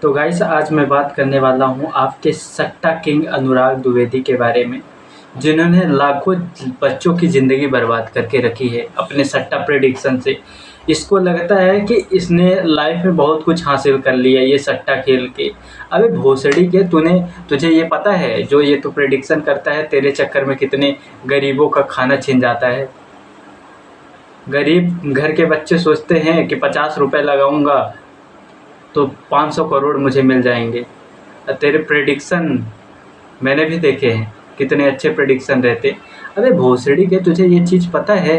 तो गाइस आज मैं बात करने वाला हूँ आपके सट्टा किंग अनुराग द्विवेदी के बारे में, जिन्होंने लाखों बच्चों की ज़िंदगी बर्बाद करके रखी है अपने सट्टा प्रेडिक्शन से। इसको लगता है कि इसने लाइफ में बहुत कुछ हासिल कर लिया ये सट्टा खेल के। अबे भोसड़ी के तुझे ये पता है जो ये तू प्रेडिक्शन करता है तेरे चक्कर में कितने गरीबों का खाना छिन जाता है। गरीब घर के बच्चे सोचते हैं कि 50 रुपये लगाऊंगा तो 500 करोड़ मुझे मिल जाएंगे। तेरे प्रेडिक्शन मैंने भी देखे हैं, कितने अच्छे प्रेडिक्शन रहते। अबे भोसड़ी के तुझे ये चीज़ पता है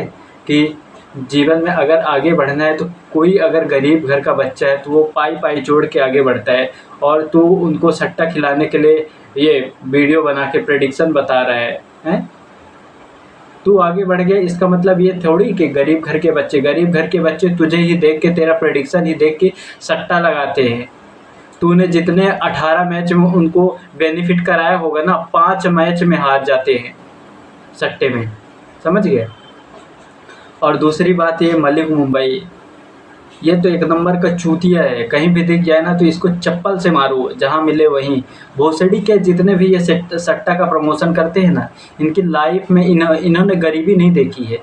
कि जीवन में अगर आगे बढ़ना है तो कोई अगर गरीब घर का बच्चा है तो वो पाई पाई जोड़ के आगे बढ़ता है, और तू उनको सट्टा खिलाने के लिए ये वीडियो बना के प्रेडिक्शन बता रहा है? तू आगे बढ़ गया इसका मतलब ये थोड़ी कि गरीब घर के बच्चे तुझे ही देख के, तेरा प्रेडिक्शन ही देख के सट्टा लगाते हैं। तूने जितने 18 मैच में उनको बेनिफिट कराया होगा ना, 5 मैच में हार जाते हैं सट्टे में, समझ गए। और दूसरी बात ये मलिक मुंबई, ये तो एक नंबर का चूतिया है। कहीं भी दिख जाए ना तो इसको चप्पल से मारो, जहाँ मिले वहीं। भोसड़ी के जितने भी ये सट्टा का प्रमोशन करते हैं ना, इनकी लाइफ में इन्होंने गरीबी नहीं देखी है।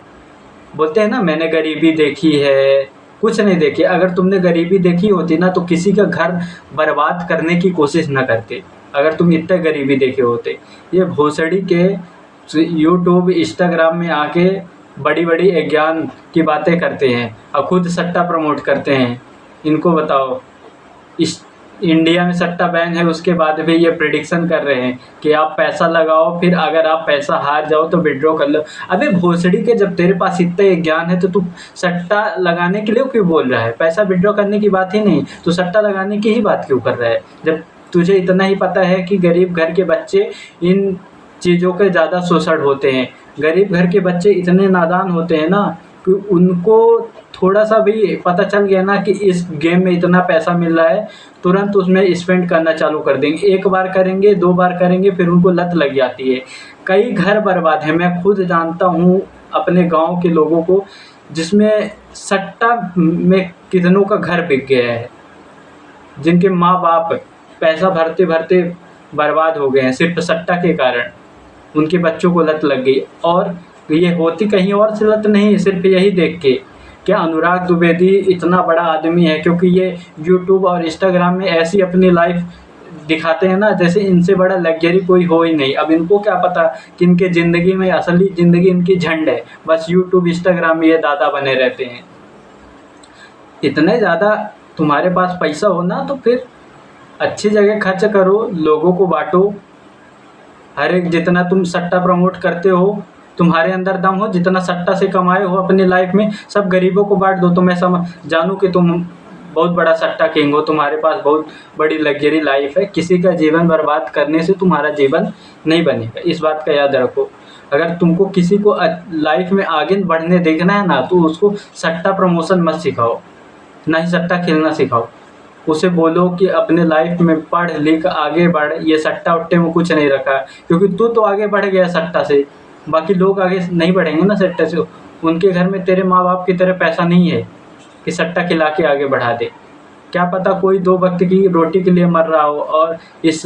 बोलते हैं ना मैंने गरीबी देखी है, कुछ नहीं देखी। अगर तुमने गरीबी देखी होती ना तो किसी का घर बर्बाद करने की कोशिश न करते, अगर तुम इतने गरीबी देखे होते। ये भोसड़ी के यूट्यूब इंस्टाग्राम में आके बड़ी बड़ी ज्ञान की बातें करते हैं और खुद सट्टा प्रमोट करते हैं। इनको बताओ, इस इंडिया में सट्टा बैन है उसके बाद भी ये प्रेडिक्शन कर रहे हैं कि आप पैसा लगाओ, फिर अगर आप पैसा हार जाओ तो विड्रॉ कर लो। अबे भोसड़ी के, जब तेरे पास इतना ज्ञान है तो तू सट्टा लगाने के लिए क्यों बोल रहा है? पैसा विड्रॉ करने की बात ही नहीं, तो सट्टा लगाने की ही बात क्यों कर रहा है? जब तुझे इतना ही पता है कि गरीब घर के बच्चे इन चीज़ों के ज़्यादा शोषण होते हैं। गरीब घर के बच्चे इतने नादान होते हैं ना कि उनको थोड़ा सा भी पता चल गया ना कि इस गेम में इतना पैसा मिल रहा है, तुरंत उसमें स्पेंड करना चालू कर देंगे। एक बार करेंगे, 2 बार करेंगे, फिर उनको लत लग जाती है। कई घर बर्बाद हैं, मैं खुद जानता हूँ अपने गांव के लोगों को, जिसमें सट्टा में कितनों का घर बिक गया है, जिनके माँ बाप पैसा भरते भरते बर्बाद हो गए हैं सिर्फ सट्टा के कारण। उनके बच्चों को लत लग गई, और ये होती कहीं और से लत नहीं, सिर्फ यही देख के क्या अनुराग द्विवेदी इतना बड़ा आदमी है, क्योंकि ये यूट्यूब और इंस्टाग्राम में ऐसी अपनी लाइफ दिखाते हैं ना जैसे इनसे बड़ा लग्जरी कोई हो ही नहीं। अब इनको क्या पता कि इनके ज़िंदगी में असली ज़िंदगी इनकी झंड है, बस यूट्यूब इंस्टाग्राम में ये दादा बने रहते हैं। इतने ज़्यादा तुम्हारे पास पैसा हो ना तो फिर अच्छी जगह खर्च करो, लोगों को बांटो। हर एक, जितना तुम सट्टा प्रमोट करते हो, तुम्हारे अंदर दम हो, जितना सट्टा से कमाए हो अपनी लाइफ में, सब गरीबों को बांट दो। तो मैं जानूँ कि तुम बहुत बड़ा सट्टा किंग हो, तुम्हारे पास बहुत बड़ी लग्जरी लाइफ है। किसी का जीवन बर्बाद करने से तुम्हारा जीवन नहीं बनेगा, इस बात का याद रखो। अगर तुमको किसी को लाइफ में आगे बढ़ने देखना है ना तो उसको सट्टा प्रमोशन मत सिखाओ, ना ही सट्टा खेलना सिखाओ। उसे बोलो कि अपने लाइफ में पढ़ लिख आगे बढ़, ये सट्टा उट्टे में कुछ नहीं रखा, क्योंकि तू तो आगे बढ़ गया सट्टा से, बाकी लोग आगे नहीं बढ़ेंगे ना सट्टा से। उनके घर में तेरे माँ बाप की तरह पैसा नहीं है कि सट्टा खिला के आगे बढ़ा दे। क्या पता कोई 2 वक्त की रोटी के लिए मर रहा हो और इस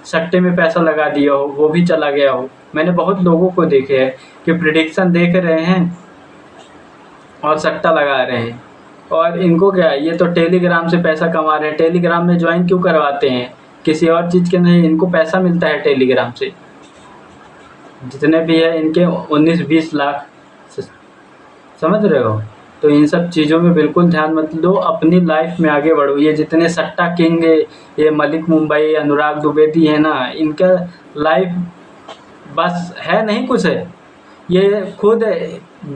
सट्टे में पैसा लगा दिया हो, वो भी चला गया हो। मैंने बहुत लोगों को देखे हैं कि प्रेडिक्शन देख रहे हैं और सट्टा लगा रहे हैं। और इनको क्या है, ये तो टेलीग्राम से पैसा कमा रहे हैं। टेलीग्राम में ज्वाइन क्यों करवाते हैं? किसी और चीज़ के नहीं, इनको पैसा मिलता है टेलीग्राम से। जितने भी है इनके 19-20 लाख, समझ रहे हो? तो इन सब चीज़ों में बिल्कुल ध्यान मत दो, अपनी लाइफ में आगे बढ़ो। ये जितने सट्टा किंग है, ये मलिक मुंबई, अनुराग द्विवेदी है ना, इनका लाइफ बस है नहीं कुछ है। ये खुद,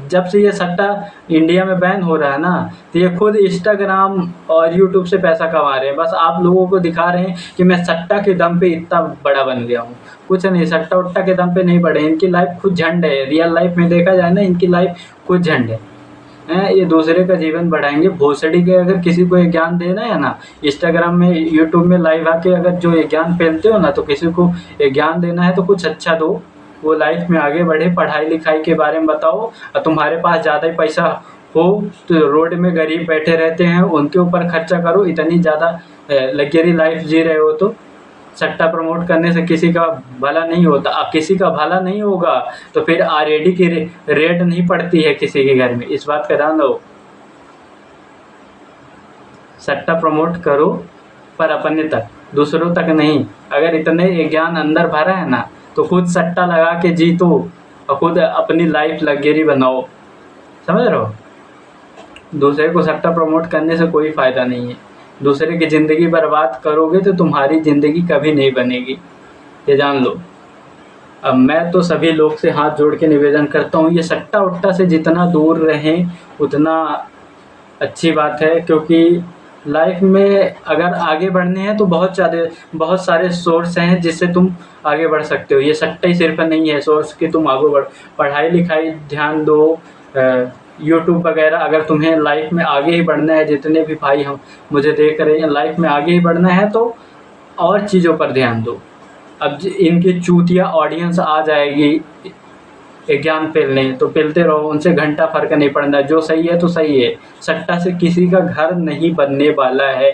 जब से ये सट्टा इंडिया में बैन हो रहा है ना, तो ये खुद इंस्टाग्राम और यूट्यूब से पैसा कमा रहे हैं। बस आप लोगों को दिखा रहे हैं कि मैं सट्टा के दम पे इतना बड़ा बन गया हूँ। कुछ नहीं, सट्टा उट्टा के दम पे नहीं बढ़े। इनकी लाइफ खुद झंड है, रियल लाइफ में देखा जाए ना, इनकी लाइफ खुद झंड है। ये दूसरे का जीवन बढ़ाएंगे। भोसड़ी के अगर किसी को ये ज्ञान देना है ना, इंस्टाग्राम में यूट्यूब में लाइव आके अगर जो ये ज्ञान फैलते हो ना, तो किसी को ये ज्ञान देना है तो कुछ अच्छा दो, वो लाइफ में आगे बढ़े। पढ़ाई लिखाई के बारे में बताओ। और तुम्हारे पास ज़्यादा ही पैसा हो तो रोड में गरीब बैठे रहते हैं, उनके ऊपर खर्चा करो। इतनी ज़्यादा लग्जरी लाइफ जी रहे हो तो सट्टा प्रमोट करने से किसी का भला नहीं होता। अब किसी का भला नहीं होगा तो फिर आरएडी की रेड नहीं पड़ती है किसी के घर में, इस बात का ध्यान दो। सट्टा प्रमोट करो पर अपने तक, दूसरों तक नहीं। अगर इतने ज्ञान अंदर भरा है ना तो खुद सट्टा लगा के जीतो और खुद अपनी लाइफ लग्जरी बनाओ, समझ रहे हो। दूसरे को सट्टा प्रमोट करने से कोई फ़ायदा नहीं है। दूसरे की ज़िंदगी बर्बाद करोगे तो तुम्हारी ज़िंदगी कभी नहीं बनेगी, ये जान लो। अब मैं तो सभी लोग से हाथ जोड़ के निवेदन करता हूँ, ये सट्टा उट्टा से जितना दूर रहें उतना अच्छी बात है, क्योंकि लाइफ में अगर आगे बढ़ने हैं तो बहुत सारे सोर्स हैं जिससे तुम आगे बढ़ सकते हो। ये सट्टा ही सिर्फ नहीं है सोर्स कि तुम आगे बढ़, पढ़ाई लिखाई ध्यान दो, यूट्यूब वगैरह। अगर तुम्हें लाइफ में आगे ही बढ़ना है, जितने भी भाई हम मुझे देख रहे हैं, लाइफ में आगे ही बढ़ना है तो और चीज़ों पर ध्यान दो। अब इनकी चूतिया ऑडियंस आ जाएगी ज्ञान पेलने, तो पेलते रहो, उनसे घंटा फर्क नहीं पड़ना। जो सही है तो सही है। सट्टा से किसी का घर नहीं बनने वाला है,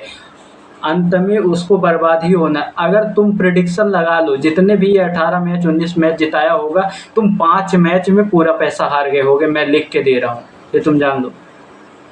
अंत में उसको बर्बाद ही होना। अगर तुम प्रेडिक्शन लगा लो, जितने भी ये 18 मैच 19 मैच जिताया होगा, तुम 5 मैच में पूरा पैसा हार गए होगे, मैं लिख के दे रहा हूँ, ये तुम जान लो।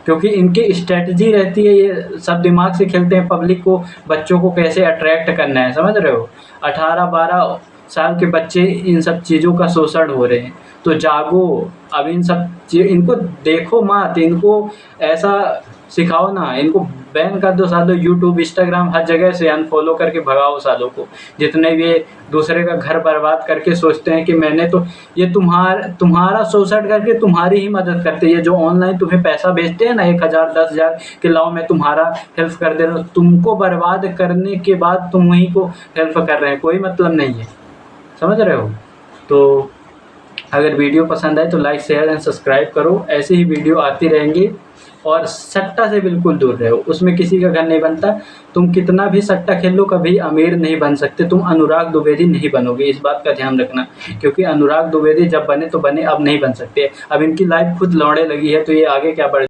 क्योंकि इनकी स्ट्रेटजी रहती है, ये सब दिमाग से खेलते हैं, पब्लिक को, बच्चों को कैसे अट्रैक्ट करना है, समझ रहे हो। 18-12 साल के बच्चे इन सब चीज़ों का शोषण हो रहे हैं, तो जागो। अब इन सब इनको देखो मत, इनको ऐसा सिखाओ ना, इनको बैन कर दो सालों, यूट्यूब इंस्टाग्राम हर जगह से अनफॉलो करके भगाओ सालों को। जितने भी दूसरे का घर बर्बाद करके सोचते हैं कि मैंने तो, ये तुम्हारा शोषण करके तुम्हारी ही मदद करते हैं। ये जो ऑनलाइन तुम्हें पैसा भेजते हैं ना 1000 10,000 कि लाओ मैं तुम्हारा हेल्प कर दे रहा हूँ, तुमको बर्बाद करने के बाद तुम वहीं को हेल्प कर रहे हैं, कोई मतलब नहीं है, समझ रहे हो। तो अगर वीडियो पसंद आए तो लाइक शेयर एंड सब्सक्राइब करो, ऐसी ही वीडियो आती रहेंगी। और सट्टा से बिल्कुल दूर रहो, उसमें किसी का घर नहीं बनता। तुम कितना भी सट्टा खेल लो, कभी अमीर नहीं बन सकते, तुम अनुराग द्विवेदी नहीं बनोगे, इस बात का ध्यान रखना। क्योंकि अनुराग द्विवेदी जब बने तो बने, अब नहीं बन सकते। अब इनकी लाइफ खुद लौड़े लगी है, तो ये आगे क्या बढ़